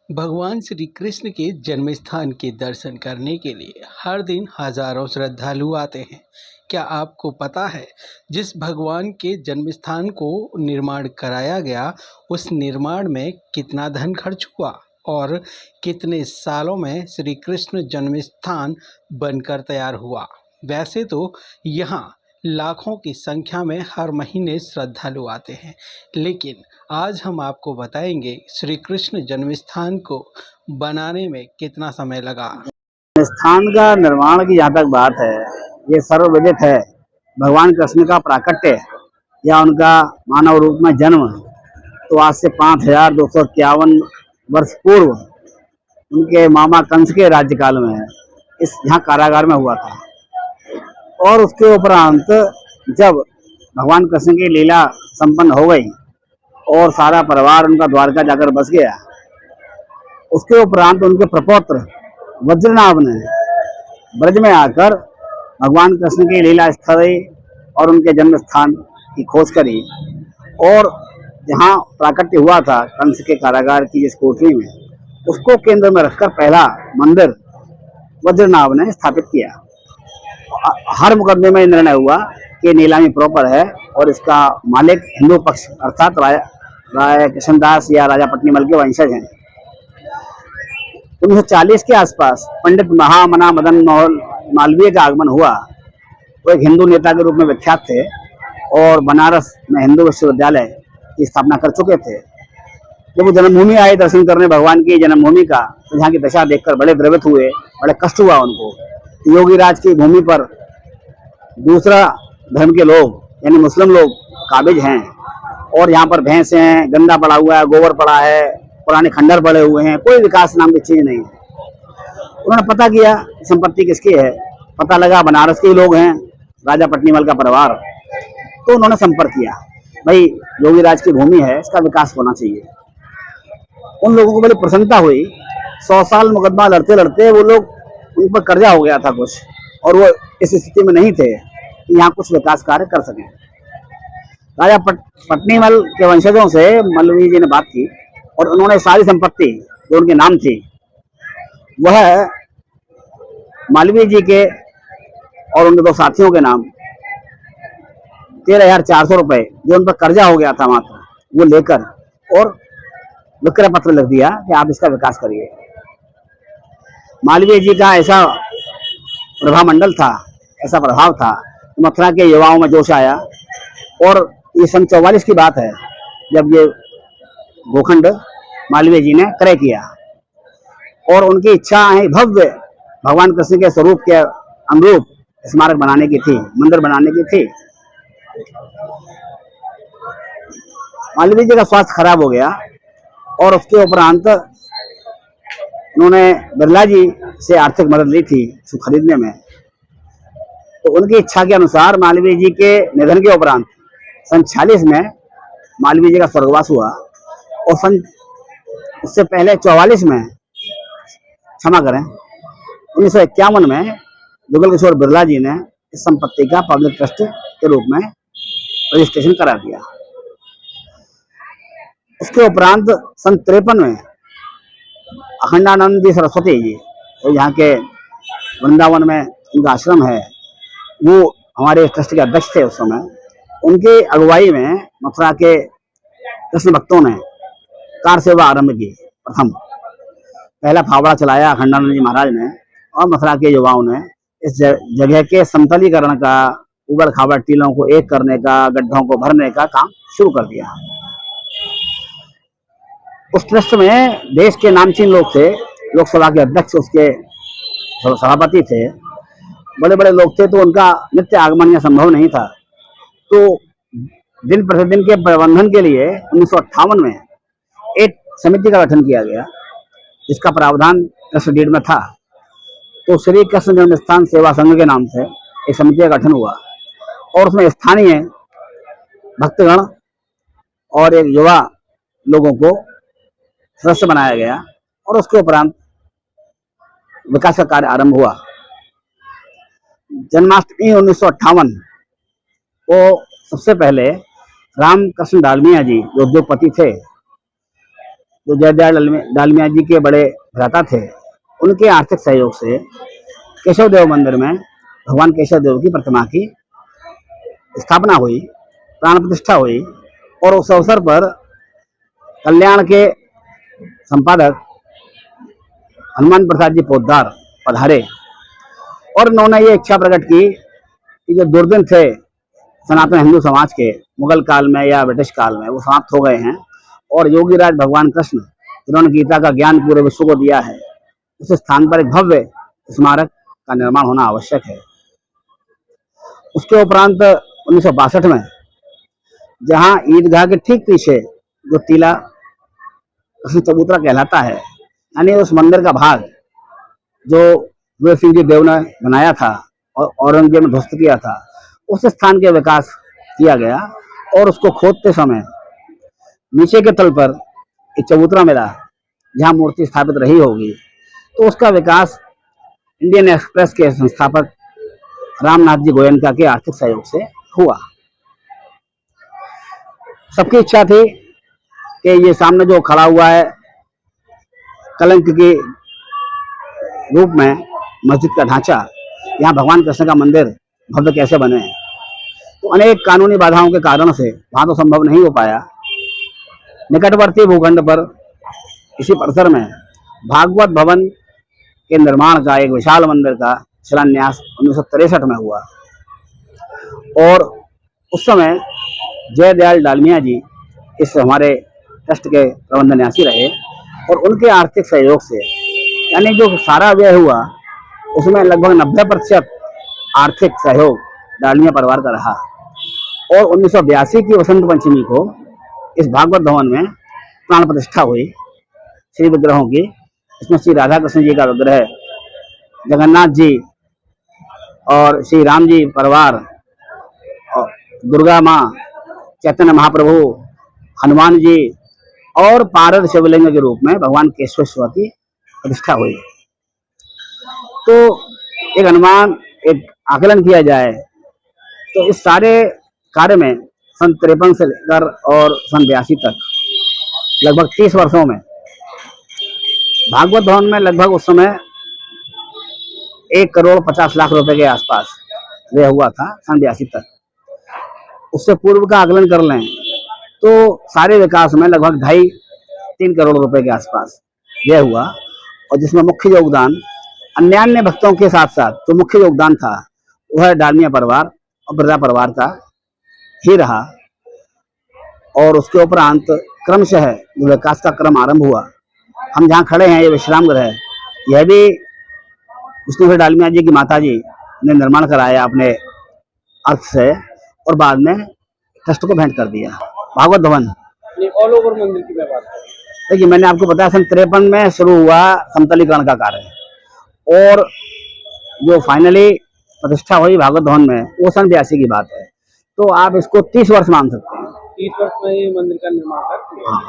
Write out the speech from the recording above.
भगवान श्री कृष्ण के जन्म स्थान के दर्शन करने के लिए हर दिन हजारों श्रद्धालु आते हैं। क्या आपको पता है जिस भगवान के जन्म स्थान को निर्माण कराया गया, उस निर्माण में कितना धन खर्च हुआ और कितने सालों में श्री कृष्ण जन्म स्थान बनकर तैयार हुआ? वैसे तो यहाँ लाखों की संख्या में हर महीने श्रद्धालु आते हैं, लेकिन आज हम आपको बताएंगे श्री कृष्ण जन्म स्थान को बनाने में कितना समय लगा। स्थान का निर्माण की जहाँ तक बात है, ये सर्वविदित है। भगवान कृष्ण का प्राकट्य या उनका मानव रूप में जन्म तो आज से 5251 वर्ष पूर्व उनके मामा कंस के राज्यकाल में इस यहाँ कारागार में हुआ था। और उसके उपरांत जब भगवान कृष्ण की लीला संपन्न हो गई और सारा परिवार उनका द्वारका जाकर बस गया, उसके उपरांत उनके प्रपौत्र वज्रनाभ ने ब्रज में आकर भगवान कृष्ण की लीला स्थली और उनके जन्म स्थान की खोज करी और जहाँ प्राकट्य हुआ था कंस के कारागार की जिस कोठरी में, उसको केंद्र में रखकर पहला मंदिर वज्रनाभ ने स्थापित किया। हर मुकदमे में निर्णय हुआ कि नीलामी प्रॉपर है और इसका मालिक हिंदू पक्ष अर्थात राय कृष्णदास या राजा पट्नीमल के वंशज हैं। 1940 के आसपास पंडित महामना मदन मोहन मालवीय का आगमन हुआ। वो एक हिंदू नेता के रूप में विख्यात थे और बनारस में हिंदू विश्वविद्यालय की स्थापना कर चुके थे। जब वो जन्मभूमि आए दर्शन करने भगवान की जन्मभूमि का, तो यहाँ की दशा देखकर बड़े द्रवित हुए, बड़े कष्ट हुआ उनको। योगी राज की भूमि पर दूसरा धर्म के लोग यानी मुस्लिम लोग काबिज हैं और यहाँ पर भैंस हैं, गंदा पड़ा हुआ है, गोबर पड़ा है, पुराने खंडर पड़े हुए हैं, कोई विकास नाम की चीज नहीं है। उन्होंने पता किया संपत्ति किसकी है, पता लगा बनारस के लोग हैं, राजा पट्नीमल का परिवार। तो उन्होंने संपर्क किया, भाई योगी राज की भूमि है, इसका विकास होना चाहिए। उन लोगों को बड़ी प्रसन्नता हुई। 100 साल मुकदमा लड़ते लड़ते वो लोग, उन पर कर्जा हो गया था कुछ और वो इस स्थिति में नहीं थे कि यहाँ कुछ विकास कार्य कर सकें। राजा पट्नीमल के वंशजों से मल्लवी जी ने बात की और उन्होंने सारी संपत्ति जो उनके नाम थी वह मालवीय जी के और उनके 2 साथियों के नाम 13,400 रुपए जो उन पर कर्जा हो गया था मात्र, वो लेकर और विक्रय पत्र लिख दिया कि आप इसका विकास करिए। मालवीय जी का ऐसा प्रभामंडल था, ऐसा प्रभाव था, मथुरा के युवाओं में जोश आया। और ये सन 44 की बात है जब ये भूखंड मालवीय जी ने क्रय किया और उनकी इच्छा है भव्य भगवान कृष्ण के स्वरूप के अनुरूप स्मारक बनाने की थी, मंदिर बनाने की थी। मालवीय जी का स्वास्थ्य खराब हो गया और उसके उपरांत उन्होंने बिरला जी से आर्थिक मदद ली थी इसको खरीदने में। तो उनकी इच्छा के अनुसार मालवीय जी के निधन के उपरांत सन 46 में मालवीय जी का स्वर्गवास हुआ और सन उससे पहले 44 में, क्षमा करें, 1951 में जुगल किशोर बिरला जी ने इस संपत्ति का पब्लिक ट्रस्ट के रूप में रजिस्ट्रेशन करा दिया। उसके उपरांत सन 53 में अखंडानंद जी सरस्वती जी, तो यहाँ के वृंदावन में उनका आश्रम है, वो हमारे ट्रस्ट के अध्यक्ष थे उस समय। उनके अगुवाई में मथुरा के कृष्ण भक्तों ने कार सेवा आरंभ की। प्रथम पहला फावड़ा चलाया अखंडानंद जी महाराज ने और मथुरा के युवाओं ने इस जगह के समतलीकरण का, उबड़ खाबड़ टीलों को एक करने का, गड्ढों को भरने का काम शुरू कर दिया। उस ट्रस्ट में देश के नामचीन लोग थे, लोकसभा के अध्यक्ष उसके सभापति थे, बड़े बड़े लोग थे, तो उनका नित्य आगमन यह संभव नहीं था। तो दिन प्रतिदिन के प्रबंधन के लिए 1958 में एक समिति का गठन किया गया जिसका प्रावधान ट्रस्ट डीड में था। तो श्री कृष्ण जन्म स्थान सेवा संघ के नाम से एक समिति का गठन हुआ और उसमें स्थानीय भक्तगण और एक युवा लोगों को सदस्य बनाया गया और उसके उपरांत विकास का कार्य आरंभ हुआ। जन्माष्टमी 1958 को सबसे पहले रामकृष्ण डालमिया जी जो उद्योगपति थे, जो जयदयाल डालमिया जी के बड़े भ्राता थे, उनके आर्थिक सहयोग से केशव देव मंदिर में भगवान केशव देव की प्रतिमा की स्थापना हुई, प्राण प्रतिष्ठा हुई। और उस अवसर पर कल्याण के संपादक हनुमान प्रसाद जी पोद्दार पधारे और उन्होंने ये इच्छा प्रकट की कि जो दुर्दिन थे सनातन हिंदू समाज के मुगल काल में या ब्रिटिश काल में, वो समाप्त हो गए हैं। और योगीराज भगवान कृष्ण जिन्होंने गीता का ज्ञान पूरे विश्व को दिया है, उस स्थान पर एक भव्य स्मारक का निर्माण होना आवश्यक है। उसके उपरांत 1962 में जहां ईदगाह के ठीक पीछे जो टीला कृष्ण चबूतरा कहलाता है, यानी उस मंदिर का भाग जो वीर सिंह जी देव ने बनाया था और औरंगजेब ने ध्वस्त किया था, उस स्थान के विकास किया गया। और उसको खोदते समय नीचे के तल पर एक चबूतरा मिला जहां मूर्ति स्थापित रही होगी। तो उसका विकास इंडियन एक्सप्रेस के संस्थापक रामनाथ जी गोयनका के आर्थिक सहयोग से हुआ। सबकी इच्छा थी कि ये सामने जो खड़ा हुआ है कलंक के रूप में मस्जिद का ढांचा, यहाँ भगवान कृष्ण का मंदिर भव्य कैसे बने। तो अनेक कानूनी बाधाओं के कारण से वहां तो संभव नहीं हो पाया। निकटवर्ती भूखंड पर इसी परिसर में भागवत भवन के निर्माण का एक विशाल मंदिर का शिलान्यास 1963 में हुआ। और उस समय जयदयाल डालमिया जी इस हमारे ट्रस्ट के प्रबंध न्यासी रहे और उनके आर्थिक सहयोग से, यानी जो सारा व्यय हुआ उसमें लगभग 90% आर्थिक सहयोग डालमिया परिवार का रहा। और 1982 की वसंत पंचमी को इस भागवत भवन में प्राण प्रतिष्ठा हुई श्री विग्रहों की। इसमें श्री राधा कृष्ण जी का विग्रह, जगन्नाथ जी और श्री राम जी परिवार, और दुर्गा माँ, चैतन्य महाप्रभु, हनुमान जी और पारद शिवलिंग के रूप में भगवान केशवेश्वर की प्रतिष्ठा हुई। तो एक अनुमान, एक आकलन किया जाए तो इस सारे कार्य में सन 53 से लेकर और सन 82 तक लगभग 30 वर्षों में भागवत भवन में लगभग उस समय 1,50,00,000 रुपए के आसपास व्यय हुआ था सन 82 तक। उससे पूर्व का आकलन कर लें तो सारे विकास में लगभग 2.5-3 करोड़ रुपए के आसपास व्यय हुआ। और जिसमें मुख्य योगदान अन्यान्य भक्तों के साथ साथ जो मुख्य योगदान था वह डालमिया परिवार और बिरला परिवार का ही रहा। और उसके उपरांत क्रमशः जो विकास का क्रम आरंभ हुआ, हम जहाँ खड़े हैं ये विश्राम गृह है, यह भी विष्णु डालमिया जी की माता जी ने निर्माण कराया अपने अर्थ से और बाद में ट्रस्ट को भेंट कर दिया। भागवत भवन ऑल ओवर मंदिर की मैं बात करूं, देखिए मैंने आपको बताया सन 53 में शुरू हुआ समतलीकरण का कार्य और जो फाइनली प्रतिष्ठा हुई भागवत भवन में वो सन 82 की बात है। तो आप इसको 30 वर्ष मान सकते हैं। 30 वर्ष में ये मंदिर का निर्माण कर हाँ।